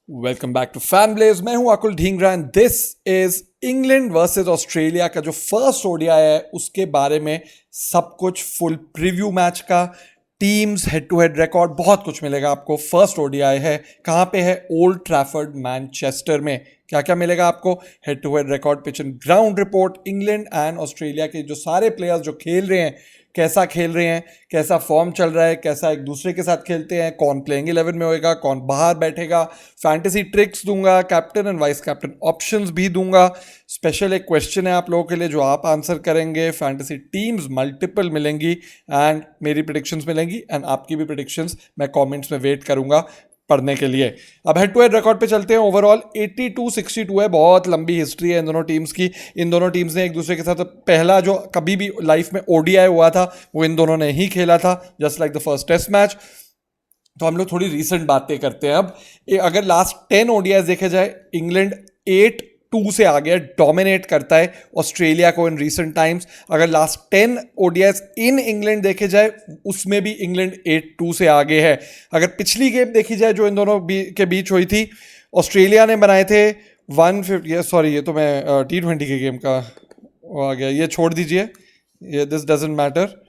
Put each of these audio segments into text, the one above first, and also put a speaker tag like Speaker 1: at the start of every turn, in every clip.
Speaker 1: Welcome back to fan blaze. मैं हूं Akul Dhingra and this is England versus Australia का जो फर्स्ट ओडीआई है उसके बारे में सब कुछ, फुल प्रीव्यू मैच का, teams, head to head record, बहुत कुछ मिलेगा आपको। फर्स्ट ओडीआई है, कहाँ पे है? ओल्ड ट्रैफर्ड मैनचेस्टर में। क्या क्या मिलेगा आपको? Head to head record, pitch and ground report, England and Australia के जो सारे प्लेयर्स जो खेल रहे हैं, कैसा खेल रहे हैं, कैसा फॉर्म चल रहा है, कैसा एक दूसरे के साथ खेलते हैं, कौन प्लेइंग 11 में होएगा, कौन बाहर बैठेगा, फैंटेसी ट्रिक्स दूंगा, captain and vice captain options भी दूंगा। स्पेशल एक क्वेश्चन है आप लोगों के लिए जो आप आंसर करेंगे। फैंटेसी टीम्स मल्टीपल मिलेंगी एंड मेरी प्रिडिक्शंस मिलेंगी एंड आपकी भी प्रिडिक्शंस मैं कमेंट्स में वेट करूंगा पढ़ने के लिए। अब हेड टू हेड रिकॉर्ड पे चलते हैं। ओवरऑल 82-62 है, बहुत लंबी हिस्ट्री है इन दोनों टीम्स की। इन दोनों टीम्स ने एक दूसरे के साथ पहला जो कभी भी लाइफ में ओडीआई हुआ था वो इन दोनों ने ही खेला था, just like the first test match. तो हम लोग थोड़ी रीसेंट बातें करते हैं। अब अगर लास्ट 10 ओडीआई देखे जाए, इंग्लैंड 8-2 से आगे डोमिनेट करता है ऑस्ट्रेलिया को इन रीसेंट टाइम्स। अगर लास्ट 10 ओडीआईज इन इंग्लैंड देखे जाए उसमें भी इंग्लैंड 8-2 से आगे है। अगर पिछली गेम देखी जाए जो इन दोनों के बीच हुई थी, ऑस्ट्रेलिया ने बनाए थे 150, सॉरी ये तो मैं T20 के गेम का आ गया, ये छोड़ दीजिए, ये this doesn't matter.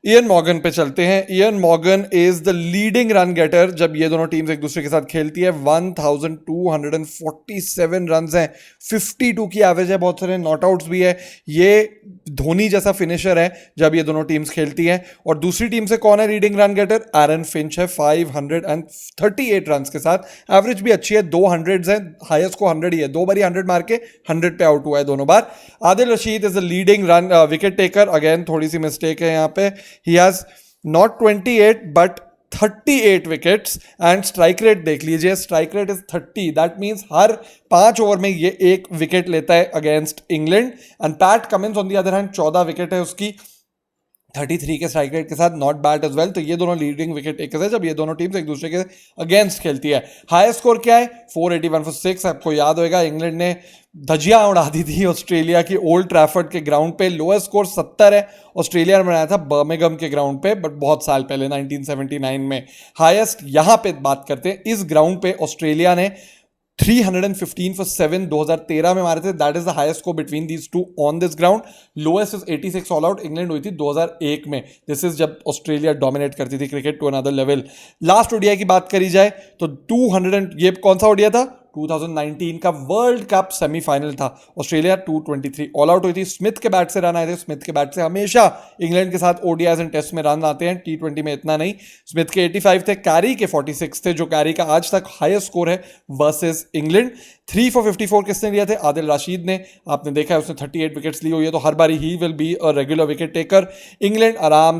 Speaker 1: Eoin Morgan पे चलते हैं। Eoin Morgan is the leading run getter जब ये दोनों टीम्स एक दूसरे के साथ खेलती है। 1247 रन हैं, 52 की एवरेज है, बहुत सारे नॉट आउट्स भी है। ये धोनी जैसा फिनिशर है जब ये दोनों टीम्स खेलती हैं। और दूसरी टीम से कौन है leading run getter? Aaron Finch है 538 रन के साथ। एवरेज भी अच्छी है, 200 है, हाईएस्ट को 100 ही है, 2 बारी 100 मार के 100 पे आउट हुआ है दोनों बार। Adil Rashid is the leading run wicket taker. Again थोड़ी सी मिस्टेक है यहाँ पे, he has not 28 but 38 wickets and strike rate देख लीजिए, strike rate is 30। That means her 5 over में ये एक विकेट लेता है against England. And PAT Cummins on the other hand 14 wicket है उसकी 33 के स्ट्राइक रेट के साथ, नॉट बैड एज वेल। तो ये दोनों लीडिंग विकेट टेकर्स है जब ये दोनों टीम्स एक दूसरे के अगेंस्ट खेलती है। हाईएस्ट स्कोर क्या है? 481 फॉर 6। आपको याद होगा इंग्लैंड ने धजियां उड़ा दी थी ऑस्ट्रेलिया की ओल्ड ट्रैफर्ड के ग्राउंड पे। लोएस्ट स्कोर 70 है, ऑस्ट्रेलिया ने बनाया था बर्मिंघम के ग्राउंड पे, बट बहुत साल पहले 1979 में। हाईएस्ट यहां पे बात करते हैं, इस ग्राउंड पे ऑस्ट्रेलिया ने 315 फॉर 7 2013 में मारे थे। That is the highest score between these two on this ground. Lowest is 86 all out. England हुई थी 2001 में। दिस इज जब ऑस्ट्रेलिया डोमिनेट करती थी cricket to another level. Last ODI की बात करी जाए तो 200, ये कौन सा ओडीआई था? 2019 का वर्ल्ड कप सेमीफाइनल था। ऑस्ट्रेलिया 223 ऑल आउट हुई थी। स्मिथ के बैट से रन आए थे। स्मिथ के बैट से हमेशा इंग्लैंड के साथ ओडीआईज एंड टेस्ट में रन आते हैं, T20 में इतना नहीं। स्मिथ के 85 थे, कैरी के 46 थे, जो कैरी का आज तक हाईएस्ट स्कोर है वर्सेस इंग्लैंड। 3 for 54 किसने लिया थे? आदिल रशीद ने। आपने देखा है उसने 38 विकेट्स ली हुई है, तो हर बारी he will be a regular wicket taker. England आराम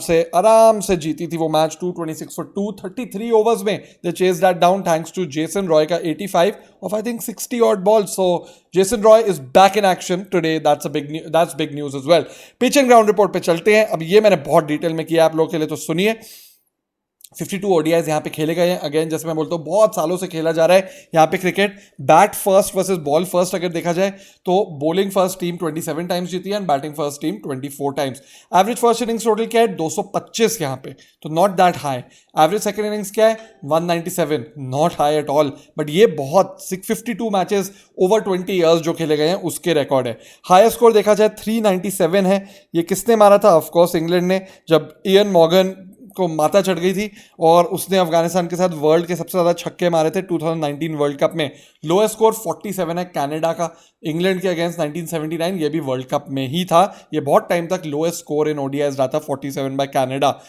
Speaker 1: से जीती थी वो मैच 226 for 2 33 ओवर्स में। They chase that down thanks to Jason Roy का 85 of I think 60 odd balls. So Jason Roy is back in action today. That's big news as well. Pitch and ground report पे चलते हैं। अब ये मैंने बहुत detail में किया आप लोगों के लिए, तो सुनिए। 52 ओडीआईज यहाँ पे खेले गए हैं। अगेन जैसे मैं बोलता हूँ बहुत सालों से खेला जा रहा है यहाँ पे cricket. Bat first versus ball first अगर देखा जाए तो बॉलिंग फर्स्ट टीम 27 टाइम्स जीती है and batting first team 24 times. Average first innings total क्या है? 225 यहाँ पे, तो not that high. Average second innings क्या है? 197, not high at all. But ये बहुत 52 मैचेस ओवर 20 ईयर्स जो खेले गए हैं उसके रिकॉर्ड है। हाईएस्ट स्कोर देखा जाए 397 है। ये किसने मारा था? ऑफकोर्स इंग्लैंड ने, जब इयन मॉर्गन को माता चढ़ गई थी और उसने अफगानिस्तान के साथ वर्ल्ड के सबसे ज्यादा छक्के मारे थे 2019 वर्ल्ड कप में। लोएस्ट स्कोर 47 है कनाडा का इंग्लैंड के अगेंस्ट 1979, ये भी वर्ल्ड कप में ही था। ये बहुत टाइम तक लोएस्ट स्कोर इन ओडीआईज रहा था 47 बाय कनाडा।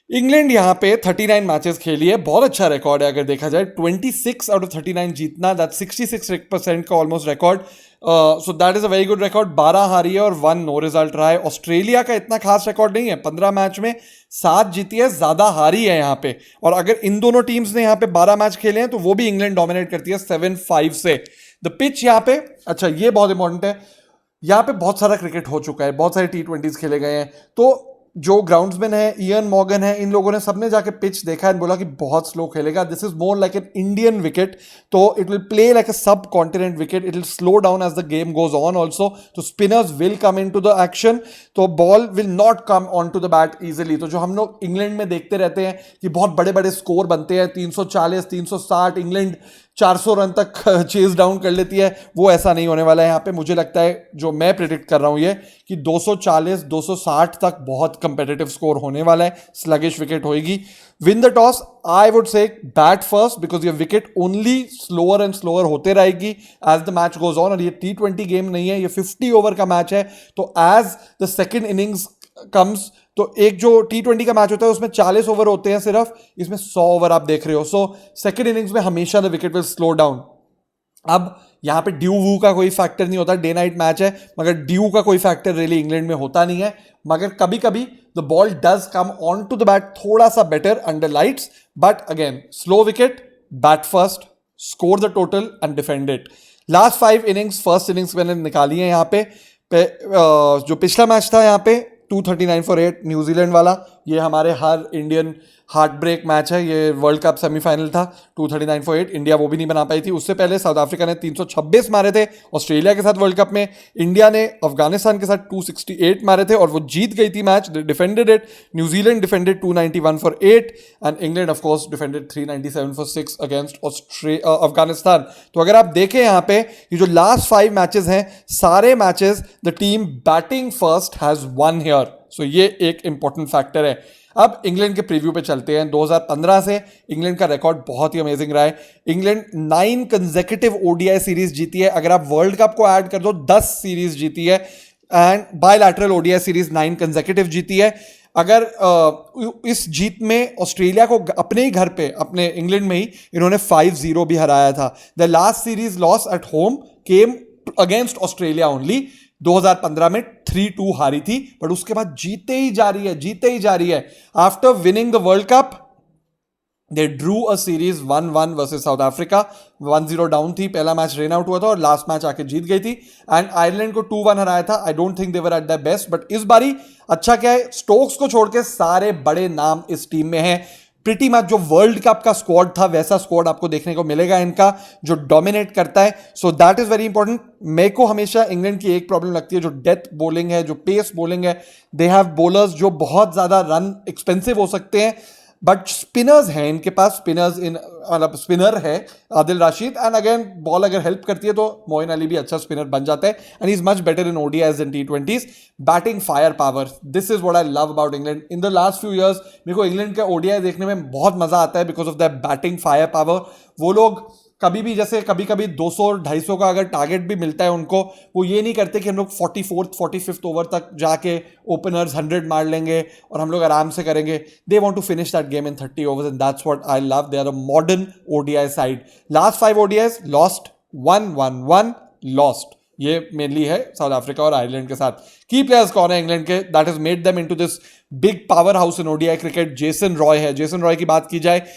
Speaker 1: इंग्लैंड यहाँ पे 39 मैचेस खेली है, बहुत अच्छा रिकॉर्ड है अगर देखा जाए। 26 आउट ऑफ 39 जीतना, दैट 66% का almost record. So that is a very good record. 12 हारी है और 1 नो रिजल्ट रहा है। ऑस्ट्रेलिया का इतना खास रिकॉर्ड नहीं है, 15 मैच में 7 जीती है, ज्यादा हारी है यहाँ पे। और अगर इन दोनों टीम्स ने यहाँ पे 12 मैच खेले हैं तो वो भी इंग्लैंड डोमिनेट करती है 7-5 से। द पिच यहाँ पे, अच्छा ये बहुत इंपॉर्टेंट है, यहाँ पे बहुत सारा क्रिकेट हो चुका है, बहुत सारे T20s खेले गए हैं। तो जो ग्राउंड्समैन है, इयन मॉर्गन है, इन लोगों ने सबने जाके पिच देखा है, बोला कि बहुत स्लो खेलेगा। This is more like an Indian wicket, तो it will play like a subcontinent wicket. It will slow down as the game goes on also, तो spinners will come into the action, तो ball will not come on to the bat easily. तो जो हम लोग England में देखते रहते हैं कि बहुत बड़े बड़े स्कोर बनते हैं, 340 360, इंग्लैंड 400 रन तक चेज डाउन कर लेती है, वो ऐसा नहीं होने वाला है यहाँ पे। मुझे लगता है, जो मैं प्रिडिक्ट कर रहा हूँ ये, कि 240 260 तक बहुत कंपेटिटिव स्कोर होने वाला है, स्लगिश विकेट होएगी। Win the toss, I would say bat first, because ये wicket only slower and slower होते रहेगी as the match goes on. और ये T20 गेम नहीं है, ये 50 ओवर का मैच है, तो as the second innings comes, तो एक जो T20 का मैच होता है उसमें 40 ओवर होते हैं सिर्फ, इसमें 100 ओवर आप देख रहे हो। सो सेकंड इनिंग्स में हमेशा the wicket will slow down. अब यहां पे ड्यू वू का कोई फैक्टर नहीं होता, डे नाइट मैच है, मगर ड्यू का कोई फैक्टर रियली इंग्लैंड में होता नहीं है। मगर कभी कभी the ball does come on to the bat थोड़ा सा better under lights, but again slow wicket, bat first, score the total and defend it. Last 5 innings, first innings मैंने निकाली है यहाँ पे, जो पिछला मैच था यहाँ पे 239 for 8 न्यूजीलैंड वाला, ये हमारे हर इंडियन हार्ट ब्रेक मैच है, ये वर्ल्ड कप सेमीफाइनल था। 239 for 8 इंडिया वो भी नहीं बना पाई थी। उससे पहले साउथ अफ्रीका ने 326 मारे थे ऑस्ट्रेलिया के साथ वर्ल्ड कप में। इंडिया ने अफगानिस्तान के साथ 268 मारे थे और वो जीत गई थी match, defended it. New Zealand defended 291 for 8 and England of course defended 397 for 6 against Afghanistan. तो अगर आप देखें यहाँ पे, ये जो लास्ट 5 मैचेस हैं, सारे matches the team batting first has won here, so ये एक इंपॉर्टेंट फैक्टर है। अब इंग्लैंड के प्रीव्यू पे चलते हैं। 2015 से इंग्लैंड का रिकॉर्ड बहुत ही अमेजिंग रहा है। इंग्लैंड 9 कंसेक्यूटिव ओडीआई सीरीज जीती है, अगर आप वर्ल्ड कप को ऐड कर दो 10 सीरीज जीती है, and bilateral ODI series 9 consecutive जीती है। अगर इस जीत में ऑस्ट्रेलिया को अपने ही घर पे, अपने इंग्लैंड में ही, इन्होंने 5-0 भी हराया था। The last series loss at home came against Australia only, 2015 में 3-2 हारी थी, बट उसके बाद जीते ही जा रही है। After winning the world cup they drew a series 1-1 versus south Africa. 1-0 down थी, पहला मैच रेन आउट हुआ था और लास्ट मैच आके जीत गई थी। एंड आयरलैंड को 2-1 हराया था। I don't think they were at the best, but इस बारी अच्छा क्या है, स्टोक्स को छोड़ के सारे बड़े नाम इस टीम में हैं। प्रीटी मच जो वर्ल्ड कप का स्क्वाड था वैसा स्क्वाड आपको देखने को मिलेगा इनका, जो डोमिनेट करता है। सो दैट इज वेरी इंपॉर्टेंट। मेरे को हमेशा इंग्लैंड की एक प्रॉब्लम लगती है, जो डेथ बॉलिंग है, जो पेस बॉलिंग है। दे हैव बॉलर्स जो बहुत ज्यादा रन एक्सपेंसिव हो सकते हैं, बट स्पिनर्स हैं इनके पास, मतलब स्पिनर है Adil Rashid, and again ball अगर हेल्प करती है तो मोइन अली भी अच्छा स्पिनर बन जाता है, and he is much better in ODIs and T20s। Batting fire power, this is what I love about England in the last few years. मेरे को इंग्लैंड का ओडीआई देखने में बहुत मजा आता है because of the batting fire power. वो लोग कभी भी, जैसे कभी कभी 200-250 का अगर टारगेट भी मिलता है उनको, वो ये नहीं करते कि हम लोग 44th 45th ओवर तक जाके ओपनर्स 100 मार लेंगे और हम लोग आराम से करेंगे। They want to finish that game in 30 overs and that's what I love. They are a modern ODI side. Last 5 ODIs lost, 1-1-1 lost. ये मेनली है साउथ अफ्रीका और आयरलैंड के साथ। की प्लेयर्स कौन है इंग्लैंड के, that is made them into this big power house in ODI cricket? Jason Roy है। Jason Roy की बात की जाए,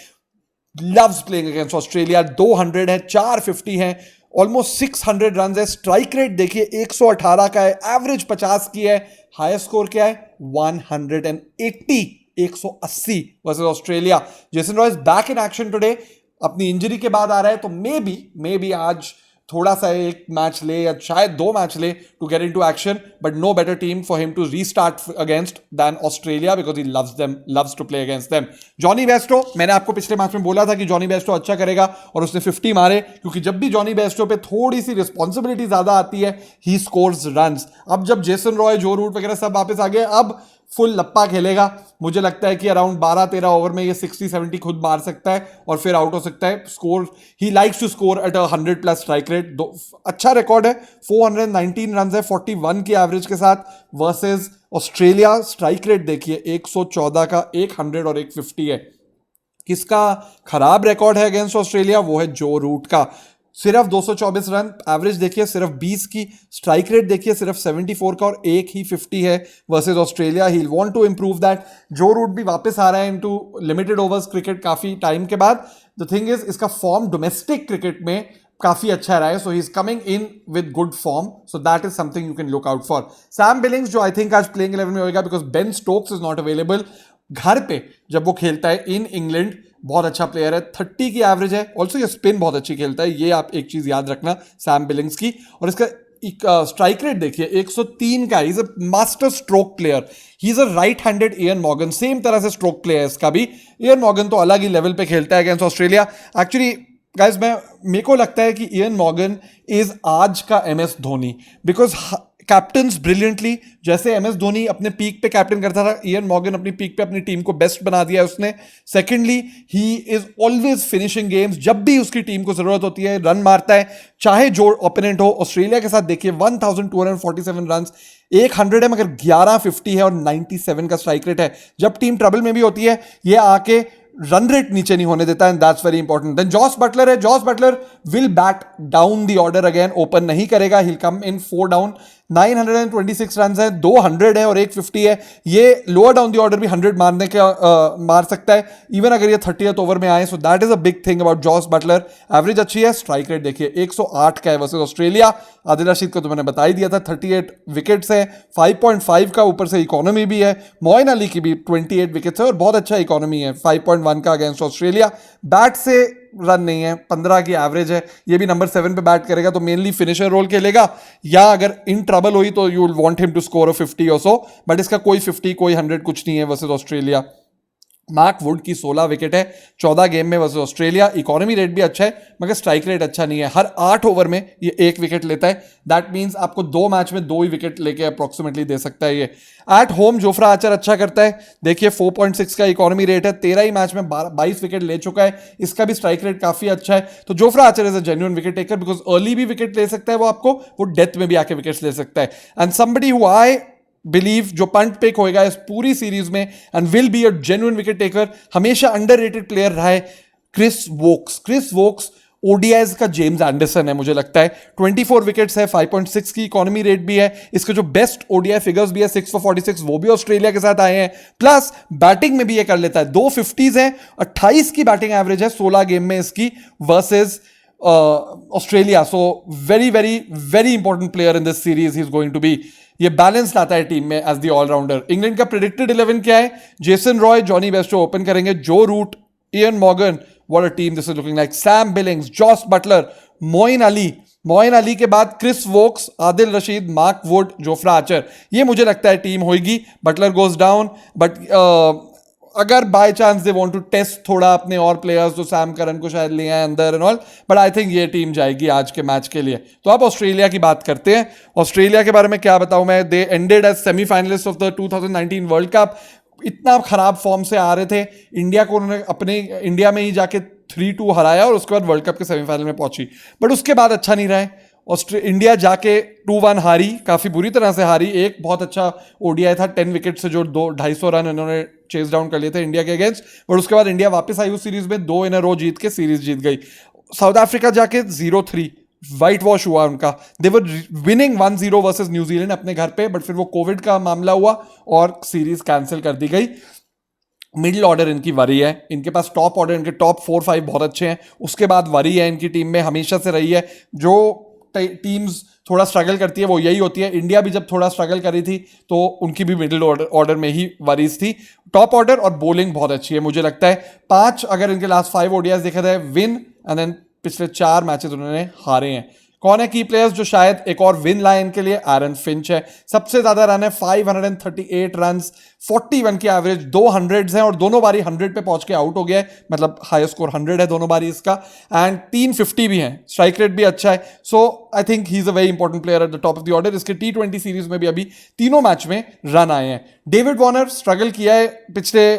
Speaker 1: loves playing against ऑस्ट्रेलिया। 200 है, 450 है, ऑलमोस्ट 600 रन है। स्ट्राइक रेट देखिए 118 का है, एवरेज 50 की है। हाईएस्ट स्कोर क्या है? 180, 180 versus Australia. Jason Roy is back in action today, अपनी इंजरी के बाद आ रहा है, तो मे बी आज थोड़ा सा एक मैच ले या शायद 2 मैच ले to get into action, but no better team for him to restart against than Australia because he loves to play against them. Jonny Bairstow, मैंने आपको पिछले मैच में बोला था कि जॉनी बेस्टो अच्छा करेगा और उसने 50 मारे, क्योंकि जब भी जॉनी बेस्टो पे थोड़ी सी रिस्पॉन्सिबिलिटी ज्यादा आती है, ही स्कोर्स रन्स। अब जब जेसन रॉय, जो रूट वगैरह सब वापस आ गए, अब फुल लप्पा खेलेगा। मुझे लगता है कि अराउंड 12-13 ओवर में ये 60-70 खुद मार सकता है और फिर आउट हो सकता है। Score, he likes to score at 100+ strike rate. अच्छा रिकॉर्ड है, 419 रन है 41 की एवरेज के साथ वर्सेस ऑस्ट्रेलिया। स्ट्राइक रेट देखिए 114 का, 100 और 150 है। किसका खराब रिकॉर्ड है अगेंस्ट ऑस्ट्रेलिया? वो है जो रूट का। सिर्फ 224 रन, एवरेज देखिए सिर्फ 20 की, स्ट्राइक रेट देखिए सिर्फ 74 का और एक ही 50 है versus Australia. He want to improve that. Joe Root भी वापस आ रहा है इनटू लिमिटेड ओवर्स क्रिकेट काफी टाइम के बाद। द थिंग इज, इसका फॉर्म डोमेस्टिक क्रिकेट में काफी अच्छा रहा है, so he is coming in with good form, so that is something you can look out for. Sam Billings, जो आई थिंक आज प्लेइंग 11 में होगा because Ben Stokes is not available. घर पे जब वो खेलता है इन इंग्लैंड, बहुत अच्छा प्लेयर है, 30 की एवरेज है। ऑल्सो ये स्पिन बहुत अच्छी खेलता है, ये आप एक चीज याद रखना सैम बिलिंग्स की। और इसका स्ट्राइक रेट देखिए 103 का, is a master stroke player. He is a right handed Ian Morgan, same तरह से स्ट्रोक प्लेयर है इसका भी। इयन मॉर्गन तो अलग ही लेवल पे खेलता है अगेंस्ट ऑस्ट्रेलिया। एक्चुअली गाइस मेरे को लगता है कि इयन मॉर्गन इज आज का MS Dhoni, because captains brilliantly. जैसे एमएस धोनी अपने पीक पे कैप्टन करता था, इयन मॉर्गन अपनी पीक पे अपनी टीम को बेस्ट बना दिया है उसने। Secondly, he is always finishing games, जब भी उसकी टीम को जरूरत होती है रन मारता है, चाहे जो ओपोनेंट हो। ऑस्ट्रेलिया के साथ देखिए 1247 रन, 100 है मगर 1150 है और 97 का स्ट्राइक रेट है। जब टीम ट्रबल में भी होती है ये आके रन रेट नीचे नहीं होने देता, and that's very important. Then Jos Buttler है, Jos Buttler will bat down the order again, open नहीं करेगा, हिल कम इन 4 डाउन। 926 रन है, 200 है और 150 है। ये लोअर डाउन द ऑर्डर भी 100 मार सकता है इवन अगर ये 30th ओवर में आए। So that is a big thing about Jos Buttler. Average अच्छी है, स्ट्राइक रेट देखिए 108 का है वर्सेस ऑस्ट्रेलिया। आदिल रशीद को तो मैंने बता ही दिया था, 38 विकेट्स है, 5.5 का ऊपर से इकोनॉमी भी है। मोइन अली की भी 28 विकेट्स है और बहुत अच्छा इकोनॉमी है, 5.1 का अगेंस्ट ऑस्ट्रेलिया। बैट से रन नहीं है, 15 की एवरेज है। ये भी नंबर 7 पे बैट करेगा तो मेनली फिनिशर रोल खेलेगा, या अगर इन ट्रबल हुई तो you will want him to score 50 और सो, बट इसका कोई 50 कोई 100 कुछ नहीं है वर्सेस ऑस्ट्रेलिया। मार्क वुड की 16 विकेट है 14 गेम में वर्सेस ऑस्ट्रेलिया। इकोनॉमी रेट भी अच्छा है मगर स्ट्राइक रेट अच्छा नहीं है। हर 8 ओवर में ये 1 विकेट लेता है, दैट मींस आपको 2 मैच में 2 ही विकेट लेके अप्रोक्सीमेटली दे सकता है ये। एट होम जोफ्रा आर्चर अच्छा करता है, देखिए 4.6 का इकोनॉमी रेट है, 13 ही मैच में 22 विकेट ले चुका है, इसका भी स्ट्राइक रेट काफी अच्छा है। तो Jofra Archer is a genuine wicket taker, because early भी विकेट ले सकता है वो आपको, वो डेथ में भी आके विकेट्स ले सकता है। And somebody who I believe जो पंट पिक होएगा इस पूरी सीरीज में and will be a genuine wicket taker, हमेशा अंडररेटेड प्लेयर रहा है Chris Woakes. Chris Woakes ODIs का जेम्स एंडरसन है मुझे लगता है। 24 विकेट्स है, 5.6 की इकोनॉमी रेट भी है, इसके जो बेस्ट ओडीआई फिगर्स भी है 6 for 46, वो भी ऑस्ट्रेलिया के साथ आए हैं। प्लस बैटिंग में भी ये कर लेता है, 2 50s है, 28 की बैटिंग एवरेज है 16 गेम में इसकी versus Australia. So very very very important player in this series he is going to be. ये बैलेंस लाता है टीम में एज द ऑलराउंडर। इंग्लैंड का प्रेडिक्टेड 11 क्या है? Jason Roy, Jonny Bairstow open करेंगे, Joe Root, Eoin Morgan, what a team this is looking like, Sam Billings, Jos Buttler, Moeen Ali, Moeen Ali के बाद Chris Woakes, Adil Rashid, Mark Wood, Jofra Archer. ये मुझे लगता है टीम होगी। बटलर गोज डाउन, बट अगर by chance they want to test थोड़ा अपने और प्लेयर्स, तो सैम करन को शायद ले आए अंदर and all, but I think ये टीम जाएगी आज के मैच के लिए। तो आप ऑस्ट्रेलिया की बात करते हैं। ऑस्ट्रेलिया के बारे में क्या बताऊं मैं, they ended as semifinalist of the 2019 World Cup. इतना खराब फॉर्म से आ रहे थे, इंडिया को उन्होंने अपने इंडिया में ही जाके 3-2 हराया और उसके बाद वर्ल्ड कप के सेमीफाइनल में पहुंची, बट उसके बाद अच्छा नहीं रहा है। इंडिया जाके 2-1 हारी, काफी बुरी तरह से हारी। एक बहुत अच्छा ओडीआई था 10 विकेट से जो 250 रन इन्होंने चेस डाउन कर लिए थे इंडिया के अगेंस्ट, बट उसके बाद इंडिया वापस आई उस सीरीज में, 2 इन अ रो जीत के सीरीज जीत गई। साउथ अफ्रीका जाके 0-3 वाइट वॉश हुआ उनका। दे वर विनिंग 1-0 वर्सेस न्यूजीलैंड अपने घर पे, बट फिर वो कोविड का मामला हुआ और सीरीज कैंसिल कर दी गई। मिडिल ऑर्डर इनकी वरी है, इनके पास टॉप ऑर्डर, इनके टॉप 4-5 बहुत अच्छे हैं, उसके बाद वरी है इनकी टीम में, हमेशा से रही है। जो टीम्स थोड़ा स्ट्रगल करती है वो यही होती है। इंडिया भी जब थोड़ा स्ट्रगल करी थी तो उनकी भी मिडिल ऑर्डर में ही वरीज थी। टॉप ऑर्डर और बॉलिंग बहुत अच्छी है मुझे लगता है। 5 अगर इनके लास्ट 5 ओडीआईज देखा जाए, विन एंड देन पिछले 4 मैचेस उन्होंने हारे हैं। कौन है की प्लेयर्स जो शायद एक और विन लाए इनके लिए? एरन फिंच है, सबसे ज्यादा रन है 538 रन, 41 की एवरेज, 200 हैं और दोनों बारी 100 पे पहुंच के आउट हो गया है, मतलब हाईएस्ट स्कोर 100 है दोनों बारी इसका, एंड 350 भी है, स्ट्राइक रेट भी अच्छा है। So I think he is a very important player at the top of the order. इसके T20 सीरीज में भी अभी तीनों मैच में रन आए हैं। डेविड वार्नर स्ट्रगल किया है पिछले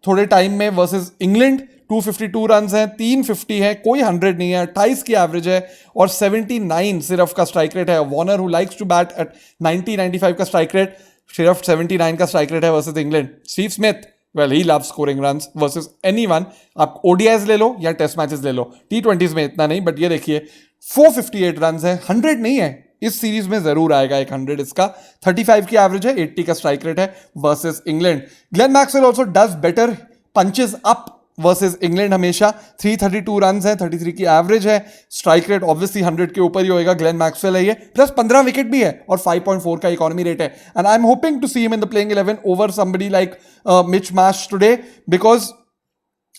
Speaker 1: थोड़े टाइम में वर्सेस इंग्लैंड, 252 रन हैं, 350 है, कोई 100 नहीं है, 28 की एवरेज है और 79 सिर्फ का स्ट्राइक रेट है। Warner who likes to bat at 90-95 का स्ट्राइक रेट, सिर्फ 79 का स्ट्राइक रेट है versus England. Steve Smith, well he loves scoring runs versus anyone. आप ओडीआईज ले लो या टेस्ट मैचेस ले लो, T20s में इतना नहीं, बट ये देखिए 458 रन है, 100 नहीं है। इस सीरीज में जरूर आएगा एक 100 इसका। 35 की एवरेज है, 80 का स्ट्राइक रेट है versus England. Glenn Maxwell also does better punches up versus England हमेशा। 332 रन है, 33 की एवरेज है, स्ट्राइक रेट ऑब्वियसली 100 के ऊपर ही होएगा। ग्लेन मैक्सवेल है ये, प्लस 15 विकेट भी है और 5.4 का इकोनॉमी रेट है। And I am hoping to see him in the playing 11 over somebody like Mitch Marsh today, because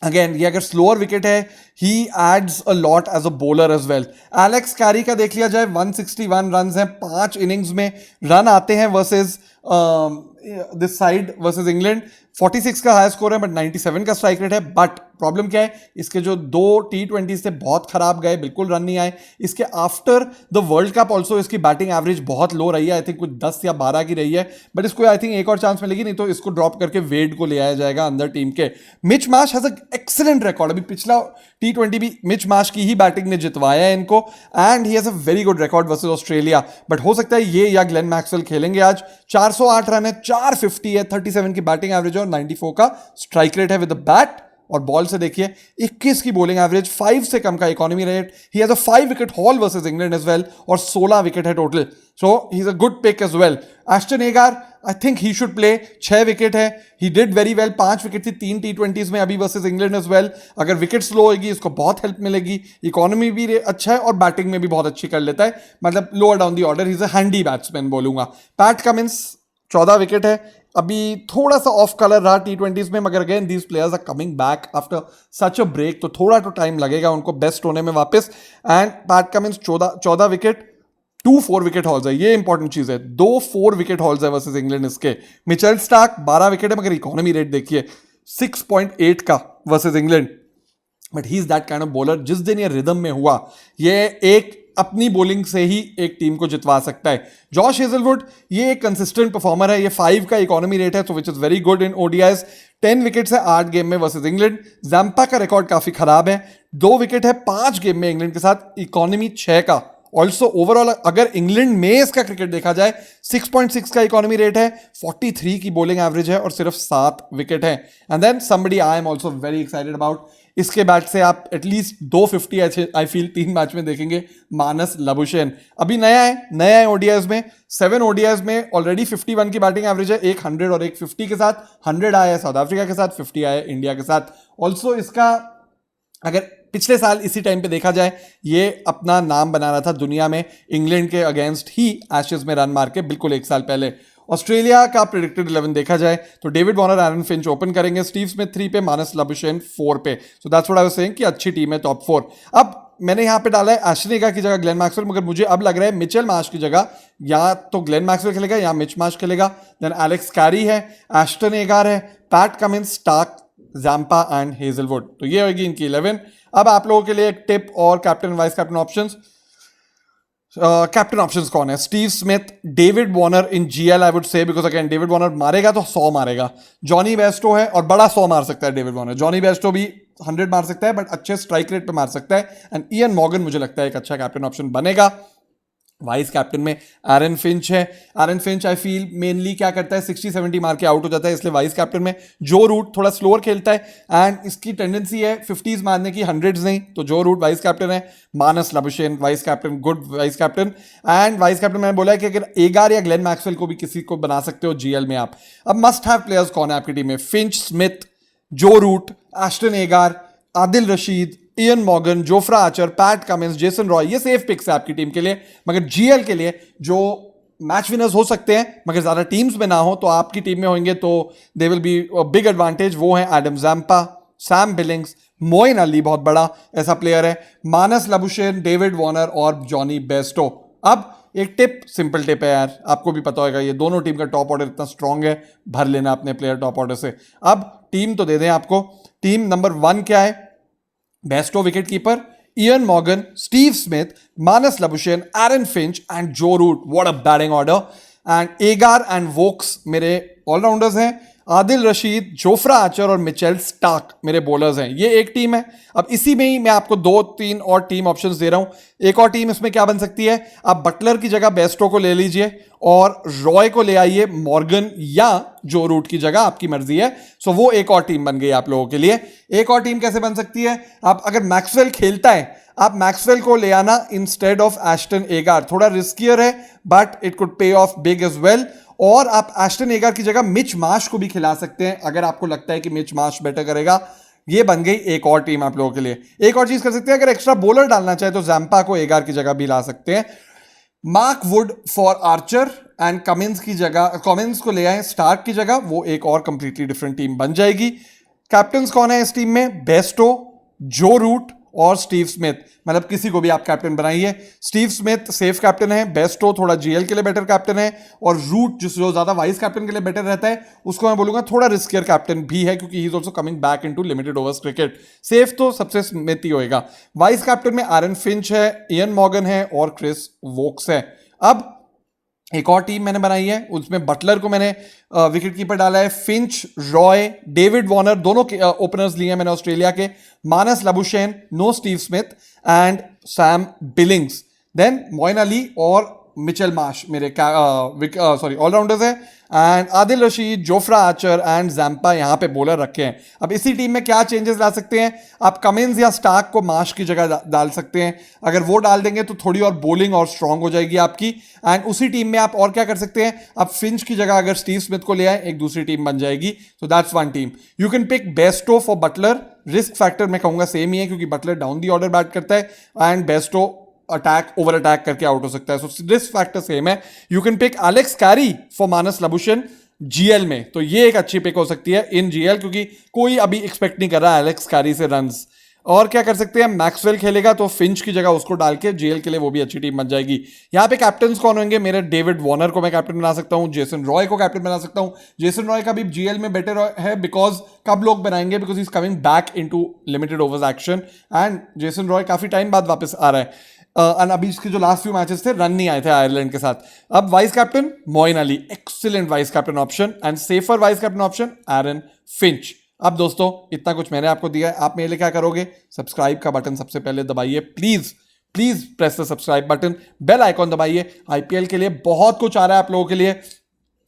Speaker 1: again ये अगर स्लोअर विकेट है, he adds a lot as a bowler as well. Alex Carey का देख लिया जाए, 161 run हैं, 5 innings में run आते हैं versus this side versus England. 46 का हाई स्कोर है बट 97 का स्ट्राइक रेट है। बट प्रॉब्लम क्या है, इसके जो 2 T20 थे बहुत खराब गए, बिल्कुल रन नहीं आए। इसके after the world cup also इसकी बैटिंग एवरेज बहुत लो रही है, आई थिंक कुछ 10 या 12 की रही है। बट इसको आई थिंक एक और चांस मिलेगी, नहीं तो इसको ड्रॉप करके वेड को ले आया जाएगा अंदर टीम के। Mitch Marsh has excellent record, अभी पिछला T20 भी मिच मार्श की ही बैटिंग ने जितवाया है इनको, and he has a very good record versus Australia. But हो सकता है ये या ग्लेन मैक्सवेल खेलेंगे आज। 408 रन है, 450 है, 37 की बैटिंग एवरेज है और 94 का स्ट्राइक रेट है विद द बैट। और बॉल से देखिए 21 की बॉलिंग एवरेज, 5 से कम का economy rate. He has a 5 wicket haul versus England as well, और 16 विकेट है total, so he is a good pick as well. Ashton Agar I think he should play, 6 wicket है, he did very well, 5 wicket थी 3 T20s में अभी versus England as well. अगर wicket slow होगी इसको बहुत हेल्प मिलेगी, इकोनॉमी भी अच्छा है और बैटिंग में भी बहुत अच्छी कर लेता है, मतलब lower down the order he is a handy batsman बोलूंगा। पैट कमिंस 14 विकेट है, अभी थोड़ा सा ऑफ कलर रहा T20s में, मगर again these players are coming back after such a break, तो थोड़ा तो टाइम लगेगा उनको बेस्ट होने में वापस। And PAT Cummins 14 wicket, 2 4 wicket halls है, ये इंपॉर्टेंट चीज है, 2 4 विकेट हॉल्स है वर्सेस इंग्लैंड इसके। मिचेल स्टार्क 12 विकेट है, मगर इकोनॉमी रेट देखिए 6.8 का versus England. But he is that kind of bowler, जिस दिन ये रिदम में हुआ, ये एक अपनी बॉलिंग से ही एक टीम को जितवा सकता है। जॉश हेजलवुड ये एक कंसिस्टेंट परफॉर्मर है, ये 5 का इकोनॉमी रेट है, तो which is very good in ODIs. 10 wickets है 8 गेम में वर्सेस इंग्लैंड। जैम्पा का रिकॉर्ड काफी खराब है, 2 विकेट है 5 गेम में इंग्लैंड के साथ, इकोनॉमी 6 का। ऑल्सो ओवरऑल अगर इंग्लैंड में इसका क्रिकेट देखा जाए, 6.6 का इकोनॉमी रेट है, 43 की बॉलिंग एवरेज है और सिर्फ 7 विकेट है। And then somebody I am also very excited about, इसके बैट से आप एटलीस्ट 250 आई फील 3 मैच में देखेंगे, मानस लबुशेन। अभी नया है ओडीआईज में, 7 ओडीआईज में ऑलरेडी 51 की बैटिंग एवरेज है, एक 100 और एक 50 के साथ। 100 आया है साउथ अफ्रीका के साथ, 50 आया है इंडिया के साथ। ऑल्सो इसका अगर पिछले साल इसी टाइम पे देखा जाए, ये अपना नाम बना रहा था दुनिया में इंग्लैंड के अगेंस्ट ही एशेज में रन मार के, बिल्कुल एक साल पहले। ऑस्ट्रेलिया का प्रेडिक्टेड 11 देखा जाए तो David Warner, Aaron Finch open करेंगे, स्टीव स्मिथ 3 पे, मानस लबुशेन 4 पे। So that's what I was saying कि अच्छी टीम है टॉप 4। अब मैंने यहाँ पे डाला है एस्टन एगार की जगह ग्लेन मैक्सवेल, मगर मुझे अब लग रहा है मिचेल मार्श की जगह या तो ग्लेन मैक्सवेल खेलेगा या मिच मार्श खेलेगा। देन एलेक्स कैरी है, एस्टन एगार है, Pat Cummins, Starc, Zampa and Hazlewood. तो ये होगी इनकी 11। अब आप लोगों के लिए एक टिप और captain vice captain options. Captain options कौन है? Steve Smith, David Warner in GL I would से, बिकॉज अगेन डेविड वॉर्नर मारेगा तो 100 मारेगा। जॉनी बेस्टो है और बड़ा 100 मार सकता है डेविड वॉर्नर। जॉनी बेस्टो भी 100 मार सकता है, बट अच्छे स्ट्राइक रेट पे मार सकता है। एंड इयन मॉर्गन मुझे लगता है एक अच्छा कैप्टन ऑप्शन बनेगा। वाइस कैप्टन में एरन फिंच है। Aaron Finch I feel mainly क्या करता है, 60-70 मार के आउट हो जाता है, इसलिए वाइस कैप्टन में। जो रूट थोड़ा स्लोअर खेलता है एंड इसकी टेंडेंसी है 50s मारने की, 100s नहीं, तो जो रूट वाइस कैप्टन है। Marnus Labuschagne vice captain, good vice captain. And vice captain मैंने बोला है कि अगर एगार या ग्लेन मैक्सवेल को भी किसी को बना सकते हो जीएल में आप। अब मस्ट हैव प्लेयर्स कौन है आपकी टीम में? फिंच, स्मिथ, जो रूट, एस्टन एगार, Adil Rashid, Ian Morgan, Jofra Archer, PAT Cummins, Jason Roy, ये सेफ पिक्स है आपकी टीम के लिए। मगर जीएल के लिए जो मैच विनर्स हो सकते हैं, मगर ज्यादा टीम्स में ना हो, तो आपकी टीम में होंगे तो they will be big advantage. वो है Adam Zampa, Sam Billings, Moeen Ali बहुत बड़ा ऐसा प्लेयर है, मानस लबुशेन, डेविड वॉर्नर और जॉनी बेस्टो। अब एक टिप, सिंपल टिप है यार, आपको भी पता होगा, ये दोनों टीम का टॉप ऑर्डर इतना स्ट्रांग है, भर लेना अपने प्लेयर टॉप ऑर्डर से। अब टीम तो दे दें आपको। टीम नंबर 1 क्या है? Bairstow wicket keeper, Eoin Morgan, Steve Smith, Marnus Labuschagne, Aaron Finch and Joe Root. What a batting order. And Agar and Woakes मेरे ऑलराउंडर्स हैं। आदिल रशीद, जोफ्रा आर्चर और मिचेल स्टार्क मेरे बॉलर्स हैं। ये एक टीम है। अब इसी में ही मैं आपको 2-3 और टीम ऑप्शंस दे रहा हूं। एक और टीम इसमें क्या बन सकती है? आप बटलर की जगह बेस्टो को ले लीजिए और रॉय को ले आइए मॉर्गन या जो रूट की जगह, आपकी मर्जी है। सो वो एक और टीम बन गई आप लोगों के लिए। एक और टीम कैसे बन सकती है? आप अगर मैक्सवेल खेलता है, आप मैक्सवेल को ले आना इंस्टेड ऑफ एस्टन एगार। थोड़ा रिस्कियर है बट इट कुड पे ऑफ बिग एज वेल। और आप एस्टन एगार की जगह मिच मार्श को भी खिला सकते हैं अगर आपको लगता है कि मिच मार्श बेटर करेगा। ये बन गई एक और टीम आप लोगों के लिए। एक और चीज कर सकते हैं, अगर एक्स्ट्रा बॉलर डालना चाहे तो जैम्पा को एगार की जगह भी ला सकते हैं। Mark Wood for Archer and Cummins की जगह, कमिंस को ले आए स्टार्क की जगह, वो एक और कंप्लीटली डिफरेंट टीम बन जाएगी। कैप्टन कौन है इस टीम में? बेस्टो, जो रूट और स्टीव स्मिथ, मतलब किसी को भी आप कैप्टन बनाइए। स्टीव स्मिथ सेफ कैप्टन है, बेस्टो थोड़ा जीएल के लिए बेटर कैप्टन है, और रूट जो ज्यादा वाइस कैप्टन के लिए बेटर रहता है उसको मैं बोलूंगा थोड़ा रिस्कियर कैप्टन भी है, क्योंकि he is also coming back into limited overs cricket. Safe तो सबसे स्मिथ ही होएगा। वाइस कैप्टन में एरन फिंच है, इयन मॉर्गन है और क्रिस वोक्स है। अब एक और टीम मैंने बनाई है, उसमें बटलर को मैंने विकेट कीपर डाला है, फिंच, रॉय, डेविड वार्नर दोनों ओपनर्स लिए हैं मैंने ऑस्ट्रेलिया के, Marnus Labuschagne, no Steve Smith and Sam Billings. Then Moeen Ali और मिचेल मार्श मेरे ऑलराउंडर्स है, and Adil Rashid, Jofra Archer and Zampa यहाँ पे बॉलर रखे हैं। अब इसी टीम में क्या चेंजेस ला सकते हैं आप, कमिंस या स्टार्क को मार्श की जगह डाल सकते हैं, अगर वो डाल देंगे तो थोड़ी और बॉलिंग और स्ट्रांग हो जाएगी आपकी। एंड उसी टीम में आप और क्या कर सकते हैं, आप फिंच की जगह अगर स्टीव स्मिथ को ले आए एक दूसरी टीम बन जाएगी। तो that's one team. You can pick Bairstow for Buttler, risk factor मैं कहूंगा सेम ही है क्योंकि Buttler down the order bat करता है and Bairstow attack over attack करके आउट हो सकता है, सो रिस्क फैक्टर सेम है। You can pick Alex Carey for Marnus Labuschagne GL में, तो ये एक अच्छी पिक हो सकती है इन जीएल, क्योंकि कोई अभी एक्सपेक्ट नहीं कर रहा है एलेक्स कैरी से रन्स। और क्या कर सकते हैं, मैक्सवेल खेलेगा तो फिंच की जगह उसको डाल के जीएल के लिए वो भी अच्छी टीम बन जाएगी। यहाँ पे कैप्टन कौन होंगे मेरे, डेविड वार्नर को मैं कैप्टन बना सकता हूँ, जेसन रॉय को कैप्टन बना सकता हूँ। जेसन रॉय का भी जीएल में बेटर है, बिकॉज कब लोग बनाएंगे, because is coming back into limited overs action and Jason Roy काफी टाइम बाद वापस आ रहा है। एंड अभी इसके जो लास्ट फ्यू मैचेस थे रन नहीं आए थे आयरलैंड के साथ। अब vice captain Moeen Ali, excellent vice captain option, and safer vice captain option Aaron Finch. अब दोस्तों इतना कुछ मैंने आपको दिया है, आप मेरे लिए क्या करोगे, सब्सक्राइब का बटन सबसे पहले दबाइए, please please press the subscribe button, bell icon दबाइए। आईपीएल के लिए बहुत कुछ आ रहा है आप लोगों के लिए,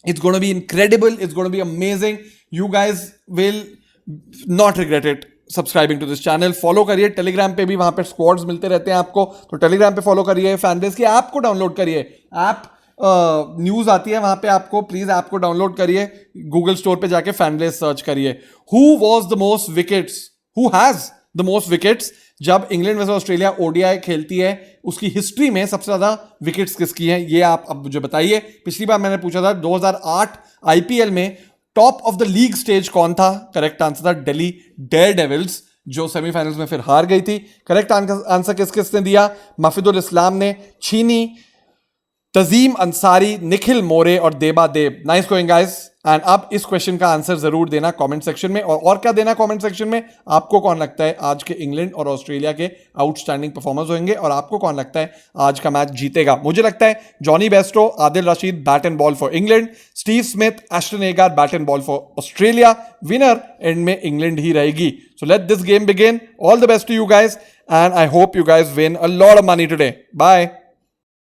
Speaker 1: it's gonna be incredible, it's gonna be amazing, you guys will not regret it subscribing to this channel. Follow करिए टेलीग्राम पे भी, वहां पे स्क्वाड्स मिलते रहते हैं आपको, तो टेलीग्राम पे फॉलो करिए, फैनबेस की ऐप को डाउनलोड करिए, ऐप न्यूज आती है वहां पे आपको, प्लीज ऐप को डाउनलोड करिए, गूगल स्टोर पे जाके फैनबेस सर्च करिए। Who was the most wickets, who has the most wickets, जब इंग्लैंड वर्सेस ऑस्ट्रेलिया ओडीआई खेलती है उसकी हिस्ट्री में सबसे ज्यादा विकेट्स किसकी हैं, ये आप अब मुझे बताइए। पिछली बार मैंने पूछा था 2008 आईपीएल में top of the league stage कौन था, करेक्ट आंसर था दिल्ली डेयरडेविल्स, जो सेमीफाइनल्स में फिर हार गई थी। करेक्ट आंसर किस किसने दिया, मफिदुल इस्लाम ने, छीनी, तजीम अंसारी, निखिल मोरे और Deba Deb. Nice going guys. And अब इस क्वेश्चन का आंसर जरूर देना कमेंट सेक्शन में, और क्या देना कमेंट सेक्शन में, आपको कौन लगता है आज के इंग्लैंड और ऑस्ट्रेलिया के आउटस्टैंडिंग परफॉर्मेंस होंगे, और आपको कौन लगता है आज का मैच जीतेगा। मुझे लगता है Jonny Bairstow, Adil Rashid bat and ball for England, Steve Smith, Ashton Agar bat and ball for Australia, winner end में इंग्लैंड ही रहेगी। So let this game begin, all the best to you guys and I hope you guys win a lot of money today. Bye.